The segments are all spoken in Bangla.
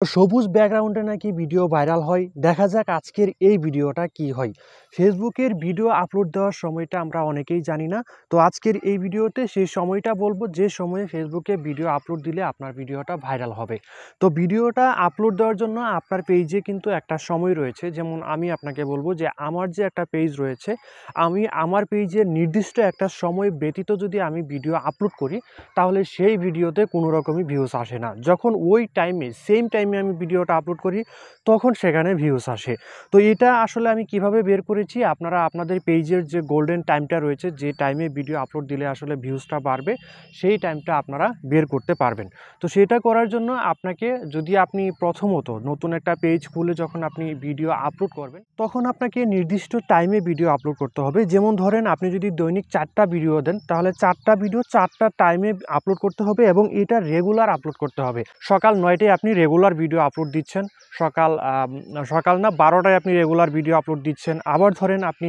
সবুজ ব্যাকগ্রাউন্ডে নাকি ভিডিও ভাইরাল হয়। দেখা যাক আজকের এই ভিডিওটা কি হয়। ফেসবুকের ভিডিও আপলোড দেওয়ার সময়টা আমরা অনেকেই জানি না। তো আজকের এই ভিডিওতে সেই সময়টা বলবো যে সময়ে ফেসবুকে ভিডিও আপলোড দিলে আপনার ভিডিওটা ভাইরাল হবে। তো ভিডিওটা আপলোড দেওয়ার জন্য আপনার পেজে কিন্তু একটা সময় রয়েছে। যেমন আমি আপনাকে বলবো যে আমার যে একটা পেজ রয়েছে, আমি আমার পেজের নির্দিষ্ট একটা সময় ব্যতীত যদি আমি ভিডিও আপলোড করি, তাহলে সেই ভিডিওতে কোনো রকমই ভিউজ আসে না। যখন ওই টাইমে সেম টাইমে আমি ভিডিওটা আপলোড করি, তখন সেখানে ভিউজ আসে। তো এটা আসলে আমি কিভাবে বের করেছি, আপনারা আপনাদের পেজের যে গোল্ডেন টাইমটা রয়েছে, যে টাইমে ভিডিও আপলোড দিলে আসলে ভিউজটা বাড়বে, সেই টাইমটা আপনারা বের করতে পারবেন। তো সেটা করার জন্য আপনাকে, যদি আপনি প্রথমত নতুন একটা পেজ খুলে যখন আপনি ভিডিও আপলোড করবেন, তখন আপনাকে নির্দিষ্ট টাইমে ভিডিও আপলোড করতে হবে। যেমন ধরেন, আপনি যদি দৈনিক 4টা ভিডিও দেন, তাহলে 4টা ভিডিও 4টা টাইমে আপলোড করতে হবে এবং এটা রেগুলার আপলোড করতে হবে। সকাল 9টায় আপনি রেগুলার ভিডিও আপলোড দিচ্ছেন, সকাল না 12টায় আপনি রেগুলার ভিডিও আপলোড দিচ্ছেন, আবার ধরেন আপনি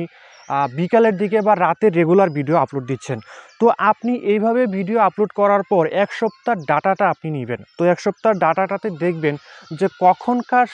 বিকালের দিকে বা রাতে রেগুলার ভিডিও আপলোড দিচ্ছেন। তো আপনি এইভাবে ভিডিও আপলোড করার পর 1 সপ্তাহ ডাটাটা আপনি নেবেন। তো 1 সপ্তাহ ডাটাটাতে দেখবেন যে কখনকার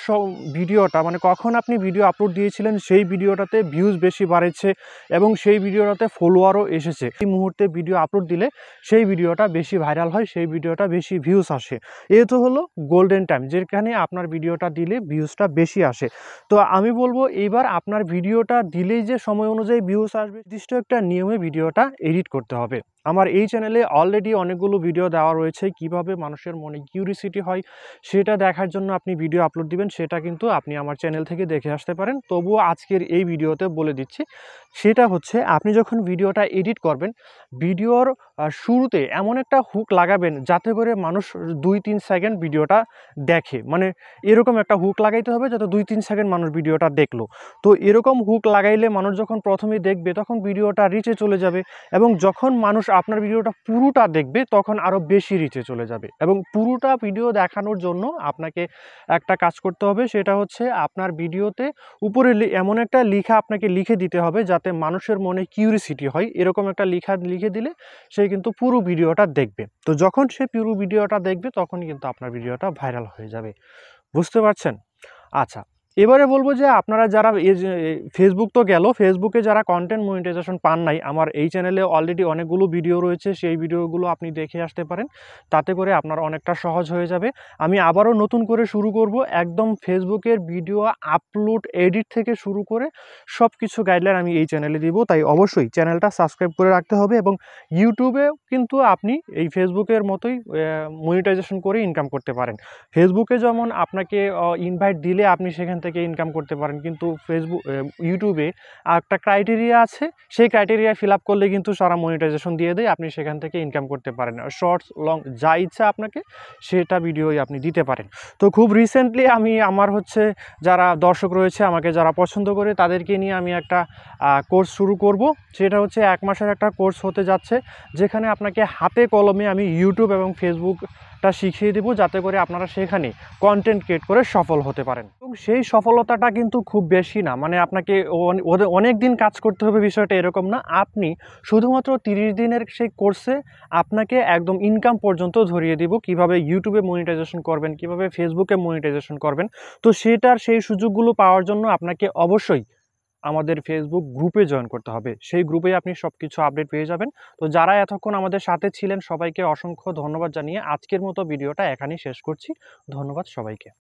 ভিডিওটা, মানে কখন আপনি ভিডিও আপলোড দিয়েছিলেন সেই ভিডিওটাতে ভিউজ বেশি বাড়েছে এবং সেই ভিডিওটাতে ফলোয়ারও এসেছে। এই মুহূর্তে ভিডিও আপলোড দিলে সেই ভিডিওটা বেশি ভাইরাল হয়, সেই ভিডিওটা বেশি ভিউজ আসে। এ তো হলো গোল্ডেন টাইম, যেখানে আপনার ভিডিওটা দিলে ভিউজটা বেশি আসে। তো আমি বলবো, এইবার আপনার ভিডিওটা দিলেই যে সময় অনুযায়ী ভিউজ আসবে, নির্দিষ্ট একটা নিয়মে ভিডিওটা এডিট করতে হবে। আমার এই চ্যানেলে অলরেডি অনেকগুলো ভিডিও দেওয়া রয়েছে, কিভাবে মানুষের মনে কিউরিসিটি হয় সেটা দেখার জন্য আপনি ভিডিও আপলোড দিবেন, সেটা কিন্তু আপনি আমার চ্যানেল থেকে দেখে আসতে পারেন। তবুও আজকের এই ভিডিওতে বলে দিচ্ছি, সেটা হচ্ছে আপনি যখন ভিডিওটা এডিট করবেন, ভিডিওর শুরুতে এমন একটা হুক লাগাবেন যাতে করে মানুষ 2-3 সেকেন্ড ভিডিওটা দেখে। মানে এরকম একটা হুক লাগাইতে হবে যাতে 2-3 সেকেন্ড মানুষ ভিডিওটা দেখলো। তো এরকম হুক লাগাইলে মানুষ যখন প্রথমেই দেখবে, তখন ভিডিওটা রিচে চলে যাবে এবং যখন মানুষ আপনার ভিডিওটা পুরোটা দেখবে, তখন আরও বেশি রিচে চলে যাবে। এবং পুরোটা ভিডিও দেখানোর জন্য আপনাকে একটা কাজ করতে হবে, সেটা হচ্ছে আপনার ভিডিওতে উপরে এমন একটা লেখা আপনাকে লিখে দিতে হবে যাতে মানুষের মনে কিউরিসিটি হয়। এরকম একটা লেখা লিখে দিলে সে কিন্তু পুরো ভিডিওটা দেখবে। তো যখন সে পুরো ভিডিওটা দেখবে, তখন কিন্তু আপনার ভিডিওটা ভাইরাল হয়ে যাবে। বুঝতে পারছেন? আচ্ছা, এবারে বলবো যে আপনারা যারা ফেসবুক তো গেল, ফেসবুকে যারা কন্টেন্ট মনিটাইজেশন পান নাই, আমার এই চ্যানেলে অলরেডি অনেকগুলো ভিডিও রয়েছে, সেই ভিডিওগুলো আপনি দেখে আসতে পারেন। তাতে করে আপনার অনেকটা সহজ হয়ে যাবে। আমি আবারও নতুন করে শুরু করব, একদম ফেসবুকের ভিডিও আপলোড এডিট থেকে শুরু করে সব কিছু গাইডলাইন আমি এই চ্যানেলে দিব। তাই অবশ্যই চ্যানেলটা সাবস্ক্রাইব করে রাখতে হবে। এবং ইউটিউবেও কিন্তু আপনি এই ফেসবুকের মতোই মনিটাইজেশন করে ইনকাম করতে পারেন। ফেসবুকে যেমন আপনাকে ইনভাইট দিলে আপনি সেখান থেকে ইনকাম করতে পারেন, কিন্তু ইউটিউবে একটা ক্রাইটেরিয়া আছে, সেই ক্রাইটেরিয়া ফিল আপ করলে কিন্তু সারা মনিটাইজেশন দিয়ে দেয়, আপনি সেখান থেকে ইনকাম করতে পারেন। শর্টস, লং যা ইচ্ছা আপনাকে সেটা ভিডিওই আপনি দিতে পারেন। তো খুব রিসেন্টলি আমি আমার যারা দর্শক রয়েছে, আমাকে যারা পছন্দ করে, তাদেরকে নিয়ে আমি একটা কোর্স শুরু করব। সেটা হচ্ছে 1 মাসের একটা কোর্স হতে যাচ্ছে, যেখানে আপনাকে হাতে কলমে আমি ইউটিউব এবং ফেসবুকটা শিখিয়ে দেবো, যাতে করে আপনারা সেখানে কন্টেন্ট ক্রিয়েট করে সফল হতে পারেন। এবং সেই সফলতাটা কিন্তু খুব বেশি না, মানে আপনাকে অনেক দিন কাজ করতে হবে বিষয়টা এরকম না। আপনি শুধুমাত্র 30 দিনের সেই কোর্সে আপনাকে একদম ইনকাম পর্যন্ত ধরিয়ে দিব, কিভাবে ইউটিউবে মনিটাইজেশন করবেন, কিভাবে ফেসবুকে মনিটাইজেশন করবেন। তো সেই সুযোগগুলো পাওয়ার জন্য আপনাকে অবশ্যই আমাদের ফেসবুক গ্রুপে জয়েন করতে হবে। সেই গ্রুপে আপনি সব কিছু আপডেট পেয়ে যাবেন। তো যারা এতক্ষণ আমাদের সাথে ছিলেন, সবাইকে অসংখ্য ধন্যবাদ জানিয়ে আজকের মতো ভিডিওটা এখানেই শেষ করছি। ধন্যবাদ সবাইকে।